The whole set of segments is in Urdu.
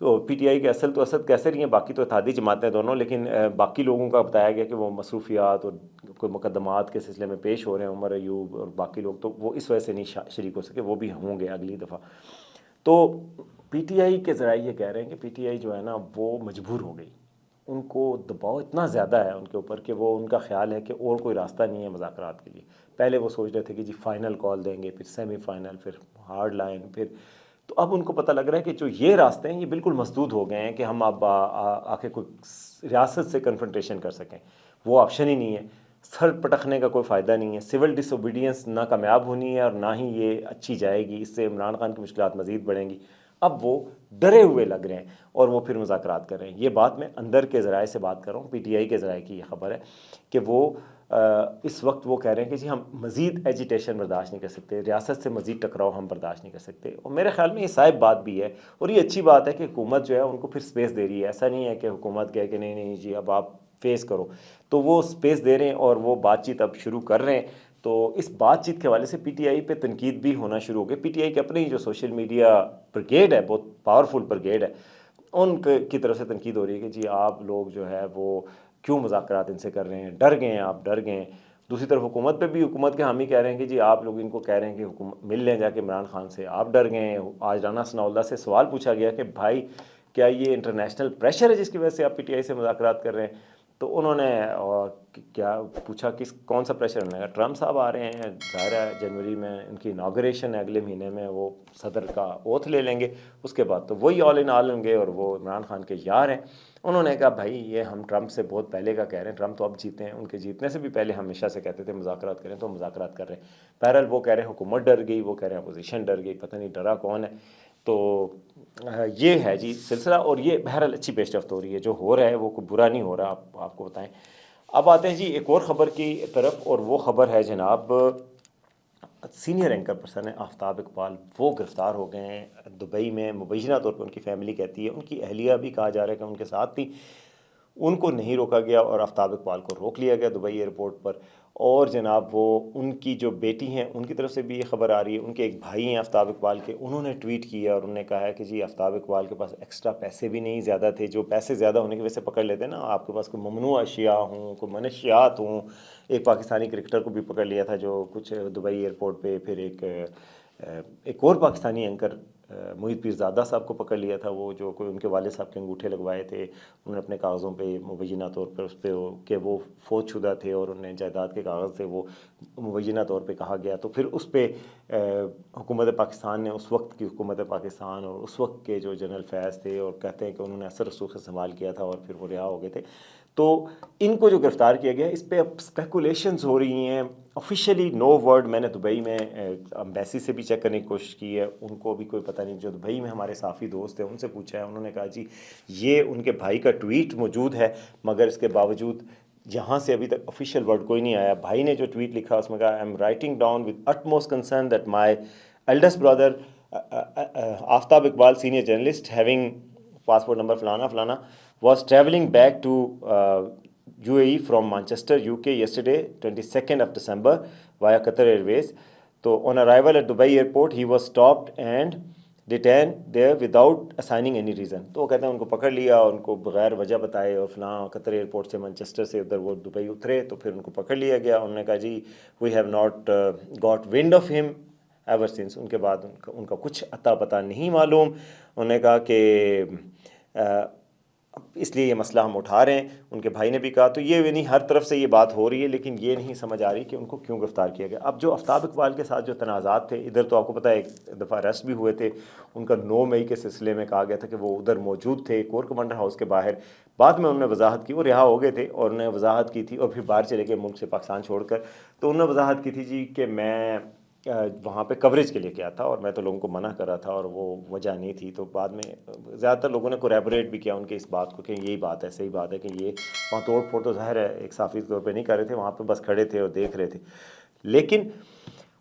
تو پی ٹی آئی کے اصل تو اسد کیسر ہی ہیں، باقی تو اتحادی جماعتیں دونوں، لیکن باقی لوگوں کا بتایا گیا کہ وہ مصروفیات اور کوئی مقدمات کے سلسلے میں پیش ہو رہے ہیں، عمر ایوب اور باقی لوگ، تو وہ اس وجہ سے نہیں شریک ہو سکے، وہ بھی ہوں گے اگلی دفعہ۔ تو پی ٹی آئی کے ذرائع یہ کہہ رہے ہیں کہ پی ٹی آئی جو ہے نا وہ مجبور ہو گئی، ان کو دباؤ اتنا زیادہ ہے ان کے اوپر کہ وہ ان کا خیال ہے کہ اور کوئی راستہ نہیں ہے مذاکرات کے لیے۔ پہلے وہ سوچ رہے تھے کہ جی فائنل کال دیں گے، پھر سیمی فائنل، پھر ہارڈ لائن، پھر تو اب ان کو پتہ لگ رہا ہے کہ جو یہ راستے ہیں یہ بالکل مسدود ہو گئے ہیں کہ ہم اب آ کے کوئی ریاست سے کنفرنٹیشن کر سکیں، وہ آپشن ہی نہیں ہے۔ سر پٹکنے کا کوئی فائدہ نہیں ہے، سول ڈس اوبیڈینس نہ کامیاب ہونی ہے اور نہ ہی یہ اچھی جائے گی، اس سے عمران خان کی مشکلات مزید بڑھیں گی۔ اب وہ ڈرے ہوئے لگ رہے ہیں اور وہ پھر مذاکرات کر رہے ہیں۔ یہ بات میں اندر کے ذرائع سے بات کر رہا ہوں، پی ٹی آئی کے ذرائع کی یہ خبر ہے کہ وہ اس وقت وہ کہہ رہے ہیں کہ جی ہم مزید ایجیٹیشن برداشت نہیں کر سکتے، ریاست سے مزید ٹکراؤ ہم برداشت نہیں کر سکتے۔ اور میرے خیال میں یہ صائب بات بھی ہے، اور یہ اچھی بات ہے کہ حکومت جو ہے ان کو پھر سپیس دے رہی ہے۔ ایسا نہیں ہے کہ حکومت کہے کہ نہیں نہیں جی اب آپ فیس کرو، تو وہ سپیس دے رہے ہیں اور وہ بات چیت اب شروع کر رہے ہیں۔ تو اس بات چیت کے حوالے سے پی ٹی آئی پہ تنقید بھی ہونا شروع ہو گئی۔ پی ٹی آئی کے اپنے ہی جو سوشل میڈیا بریگیڈ ہے، بہت پاورفل بریگیڈ ہے، ان کی طرف سے تنقید ہو رہی ہے کہ جی آپ لوگ جو ہے وہ کیوں مذاکرات ان سے کر رہے ہیں، ڈر گئے ہیں، آپ ڈر گئے ہیں۔ دوسری طرف حکومت پہ بھی، حکومت کے حامی کہہ رہے ہیں کہ جی آپ لوگ ان کو کہہ رہے ہیں کہ حکومت مل لیں جا کے عمران خان سے، آپ ڈر گئے ہیں۔ آج رانا ثناءاللہ سے سوال پوچھا گیا کہ بھائی کیا یہ انٹرنیشنل پریشر ہے جس کی وجہ سے آپ پی ٹی آئی سے مذاکرات کر رہے ہیں؟ تو انہوں نے کیا پوچھا، کون سا پریشر؟ انہوں نے کہا ٹرمپ صاحب آ رہے ہیں، ظاہر ہے جنوری میں ان کی اناگریشن ہے، اگلے مہینے میں وہ صدر کا اوتھ لے لیں گے، اس کے بعد تو وہی آل ان آل ہوں گے اور وہ عمران خان کے یار ہیں۔ انہوں نے کہا بھائی یہ ہم ٹرمپ سے بہت پہلے کا کہہ رہے ہیں، ٹرمپ تو اب جیتے ہیں، ان کے جیتنے سے بھی پہلے ہمیشہ سے کہتے تھے مذاکرات کریں، تو مذاکرات کر رہے ہیں۔ بہرحال وہ کہہ رہے ہیں حکومت ڈر گئی، وہ کہہ رہے ہیں اپوزیشن ڈر گئی، پتہ نہیں ڈرا کون ہے۔ تو یہ ہے جی سلسلہ، اور یہ بہرحال اچھی پیش رفت ہو رہی ہے، جو ہو رہا ہے وہ کوئی برا نہیں ہو رہا، آپ کو بتائیں۔ اب آتے ہیں جی ایک اور خبر کی طرف، اور وہ خبر ہے جناب سینئر اینکر پرسن ہے آفتاب اقبال، وہ گرفتار ہو گئے ہیں دبئی میں، مبینہ طور پر ان کی فیملی کہتی ہے، ان کی اہلیہ بھی کہا جا رہا ہے کہ ان کے ساتھ تھی، ان کو نہیں روکا گیا اور آفتاب اقبال کو روک لیا گیا دبئی ایئرپورٹ پر۔ اور جناب وہ ان کی جو بیٹی ہیں ان کی طرف سے بھی یہ خبر آ رہی ہے، ان کے ایک بھائی ہیں آفتاب اقبال کے، انہوں نے ٹویٹ کیا اور انہوں نے کہا ہے کہ جی آفتاب اقبال کے پاس ایکسٹرا پیسے بھی نہیں زیادہ تھے، جو پیسے زیادہ ہونے کی وجہ سے پکڑ لیتے ہیں نا، آپ کے پاس کوئی ممنوع اشیاء ہوں، کوئی منشیات ہوں۔ ایک پاکستانی کرکٹر کو بھی پکڑ لیا تھا جو کچھ دبئی ایئرپورٹ پہ، پھر ایک اور پاکستانی اینکر محیط پیرزادہ صاحب کو پکڑ لیا تھا، وہ جو کوئی ان کے والد صاحب کے انگوٹھے لگوائے تھے، انہوں نے اپنے کاغذوں پہ مبینہ طور پر اس پہ کہ وہ فوت شدہ تھے اور انہیں جائیداد کے کاغذ تھے وہ مبینہ طور پہ کہا گیا۔ تو پھر اس پہ حکومت پاکستان نے، اس وقت کی حکومت پاکستان اور اس وقت کے جو جنرل فیض تھے، اور کہتے ہیں کہ انہوں نے اثر رسوخ استعمال کیا تھا اور پھر وہ رہا ہو گئے تھے۔ تو ان کو جو گرفتار کیا گیا، اس پہ اب اسپیکولیشنز ہو رہی ہیں، آفیشیلی نو ورڈ۔ میں نے دبئی میں امبیسی سے بھی چیک کرنے کی کوشش کی ہے، ان کو بھی کوئی پتہ نہیں۔ جو دبئی میں ہمارے صحافی دوست ہیں ان سے پوچھا ہے، انہوں نے کہا جی یہ ان کے بھائی کا ٹویٹ موجود ہے، مگر اس کے باوجود یہاں سے ابھی تک آفیشیل ورڈ کوئی نہیں آیا۔ بھائی نے جو ٹویٹ لکھا اس میں کہا I am writing down with utmost concern that my eldest brother Aftab Iqbal senior journalist having passport number فلانا فلانا was travelling back to UAE from Manchester, UK yesterday 22nd of December via Qatar Airways. So on arrival at Dubai airport he was stopped and detained there without assigning any reason. تو وہ کہتے ہیں ان کو پکڑ لیا اور ان کو بغیر وجہ بتائے، اور فلاں قطر ایئرپورٹ سے مانچسٹر سے ادھر وہ دبئی اترے تو پھر ان کو پکڑ لیا گیا۔ انہوں نے کہا جی we have not got wind of him ever since, ان کے بعد ان کا کچھ اتا پتہ نہیں معلوم۔ انہوں نے کہا کہ اس لیے یہ مسئلہ ہم اٹھا رہے ہیں، ان کے بھائی نے بھی کہا۔ تو یہ یعنی ہر طرف سے یہ بات ہو رہی ہے، لیکن یہ نہیں سمجھ آ رہی کہ ان کو کیوں گرفتار کیا گیا۔ اب جو آفتاب اقبال کے ساتھ جو تنازعات تھے، ادھر تو آپ کو پتہ ہے ایک دفعہ اریسٹ بھی ہوئے تھے، ان کا 9 مئی کے سلسلے میں کہا گیا تھا کہ وہ ادھر موجود تھے کور کمانڈر ہاؤس کے باہر، بعد میں انہوں نے وضاحت کی، وہ رہا ہو گئے تھے اور انہوں نے وضاحت کی تھی اور پھر باہر چلے گئے ملک سے پاکستان چھوڑ کر۔ تو انہوں نے وضاحت کی تھی جی کہ میں وہاں پہ کوریج کے لیے کیا تھا اور میں تو لوگوں کو منع کر رہا تھا اور وہ وجہ نہیں تھی۔ تو بعد میں زیادہ تر لوگوں نے کوریبوریٹ بھی کیا ان کے اس بات کو کہ یہی بات ہے، صحیح بات ہے کہ یہ وہاں توڑ پھوڑ تو ظاہر ہے ایک صحافی کے طور پہ نہیں کر رہے تھے، وہاں پہ بس کھڑے تھے اور دیکھ رہے تھے۔ لیکن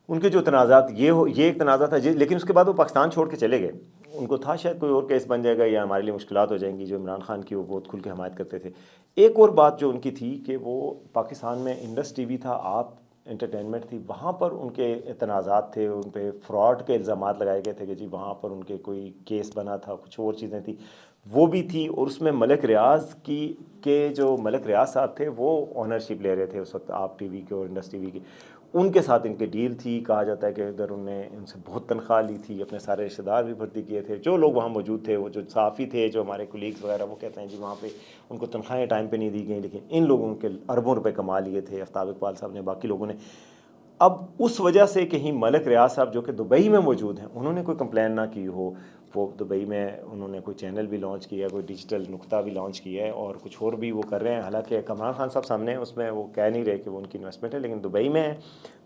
ان کے جو تنازعات یہ ایک تنازع تھا لیکن اس کے بعد وہ پاکستان چھوڑ کے چلے گئے۔ ان کو تھا شاید کوئی اور کیس بن جائے گا یا ہمارے لیے مشکلات ہو جائیں گی، جو عمران خان کی وہ بہت کھل کے حمایت کرتے تھے۔ ایک اور بات جو ان کی تھی کہ وہ پاکستان میں انڈس ٹی وی تھا، آپ انٹرٹینمنٹ تھی، وہاں پر ان کے تنازعات تھے، ان پہ فراڈ کے الزامات لگائے گئے تھے کہ جی وہاں پر ان کے کوئی کیس بنا تھا، کچھ اور چیزیں تھیں۔ وہ بھی تھی، اور اس میں ملک ریاض کے جو ملک ریاض صاحب تھے وہ اونرشپ لے رہے تھے اس وقت آپ ٹی وی کے اور انڈس ٹی وی کی، ان کے ساتھ ان کے ڈیل تھی. کہا جاتا ہے کہ ادھر انہوں نے ان سے بہت تنخواہ لی تھی، اپنے سارے رشتہ دار بھی بھرتی کیے تھے، جو لوگ وہاں موجود تھے، وہ جو صحافی تھے، جو ہمارے کولیگز وغیرہ، وہ کہتے ہیں جی وہاں پہ ان کو تنخواہیں ٹائم پہ نہیں دی گئیں، لیکن ان لوگوں کے اربوں روپے کما لیے تھے آفتاب اقبال صاحب نے، باقی لوگوں نے. اب اس وجہ سے کہیں ملک ریاض صاحب جو کہ دبئی میں موجود ہیں، انہوں نے کوئی کمپلین نہ کی ہو. وہ دبئی میں انہوں نے کوئی چینل بھی لانچ کیا ہے، کوئی ڈیجیٹل نقطہ بھی لانچ کیا ہے، اور کچھ اور بھی وہ کر رہے ہیں. حالانکہ کمران خان صاحب سامنے اس میں وہ کہہ نہیں رہے کہ وہ ان کی انویسٹمنٹ ہے، لیکن دبئی میں ہے.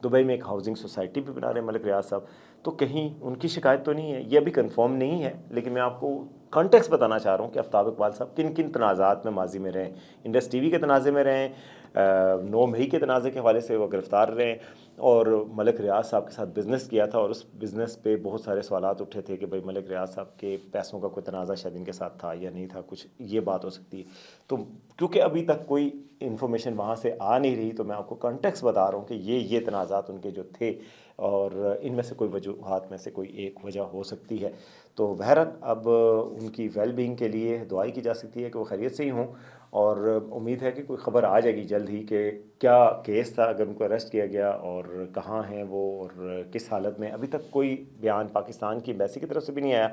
دبئی میں ایک ہاؤسنگ سوسائٹی بھی بنا رہے ہیں ملک ریاض صاحب. تو کہیں ان کی شکایت تو نہیں ہے، یہ ابھی کنفرم نہیں ہے، لیکن میں آپ کو کانٹیکس بتانا چاہ رہا ہوں کہ آفتاب اقبال صاحب کن کن تنازعات میں ماضی میں رہے ہیں. انڈس ٹی وی کے تنازع میں رہے ہیں، 9 مئی کے تنازع کے حوالے سے وہ گرفتار رہے، اور ملک ریاض صاحب کے ساتھ بزنس کیا تھا، اور اس بزنس پہ بہت سارے سوالات اٹھے تھے کہ بھائی ملک ریاض صاحب کے پیسوں کا کوئی تنازع شاید ان کے ساتھ تھا یا نہیں تھا، کچھ یہ بات ہو سکتی ہے. تو کیونکہ ابھی تک کوئی انفارمیشن وہاں سے آ نہیں رہی، تو میں آپ کو کانٹیکس بتا رہا ہوں کہ یہ تنازعات ان کے جو تھے، اور ان میں سے کوئی وجوہات میں سے کوئی ایک وجہ ہو سکتی ہے. تو بہرحال اب ان کی ویل بینگ کے لیے دعائی کی جا سکتی ہے کہ وہ خیریت سے ہی ہوں، اور امید ہے کہ کوئی خبر آ جائے گی جلد ہی کہ کیا کیس تھا اگر ان کو اریسٹ کیا گیا، اور کہاں ہیں وہ، اور کس حالت میں. ابھی تک کوئی بیان پاکستان کی ایمبیسی کی طرف سے بھی نہیں آیا،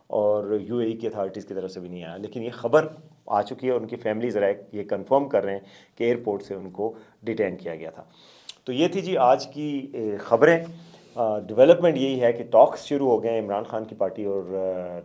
اور یو اے ای کی اتھارٹیز کی طرف سے بھی نہیں آیا، لیکن یہ خبر آ چکی ہے، اور ان کی فیملی ذرا یہ کنفرم کر رہے ہیں کہ ایئرپورٹ سے ان کو ڈیٹین کیا گیا تھا. تو یہ تھی جی آج کی خبریں. ڈیولپمنٹ یہی ہے کہ ٹاکس شروع ہو گئے ہیں عمران خان کی پارٹی اور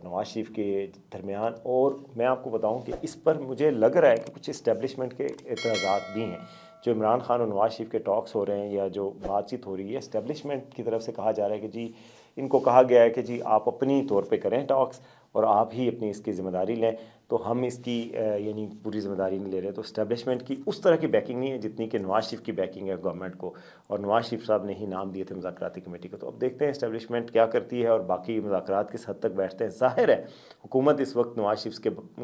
نواز شریف کے درمیان، اور میں آپ کو بتاؤں کہ اس پر مجھے لگ رہا ہے کہ کچھ اسٹیبلشمنٹ کے اعتراضات بھی ہیں. جو عمران خان اور نواز شریف کے ٹاکس ہو رہے ہیں یا جو بات چیت ہو رہی ہے، اسٹیبلشمنٹ کی طرف سے کہا جا رہا ہے کہ جی ان کو کہا گیا ہے کہ جی آپ اپنی طور پہ کریں ٹاکس، اور آپ ہی اپنی اس کی ذمہ داری لیں. تو ہم اس کی یعنی پوری ذمہ داری نہیں لے رہے. تو اسٹیبلشمنٹ کی اس طرح کی بیکنگ نہیں ہے جتنی کہ نواز شریف کی بیکنگ ہے گورنمنٹ کو، اور نواز شریف صاحب نے ہی نام دیے تھے مذاکراتی کمیٹی کو. تو اب دیکھتے ہیں اسٹیبلشمنٹ کیا کرتی ہے، اور باقی مذاکرات کس حد تک بیٹھتے ہیں. ظاہر ہے حکومت اس وقت نواز شریف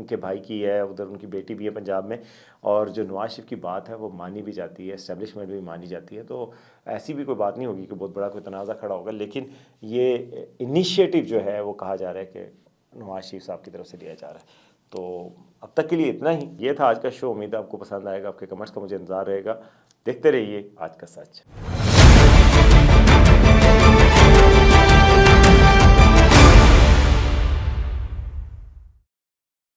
کے بھائی کی ہے، ادھر ان کی بیٹی بھی ہے پنجاب میں، اور جو نواز شریف کی بات ہے وہ مانی بھی جاتی ہے، اسٹیبلشمنٹ بھی مانی جاتی ہے. تو ایسی بھی کوئی بات نہیں ہوگی کہ بہت بڑا کوئی تنازع کھڑا ہوگا، لیکن یہ انیشیٹو جو ہے وہ کہا جا رہا ہے کہ نواز شریف صاحب کی طرف سے لیا جا رہا ہے. تو اب تک کے لیے اتنا ہی. یہ تھا آج کا شو. امید ہے آپ کو پسند آئے گا، آپ کے کمنٹس کا مجھے انتظار رہے گا. دیکھتے رہیے آج کا سچ.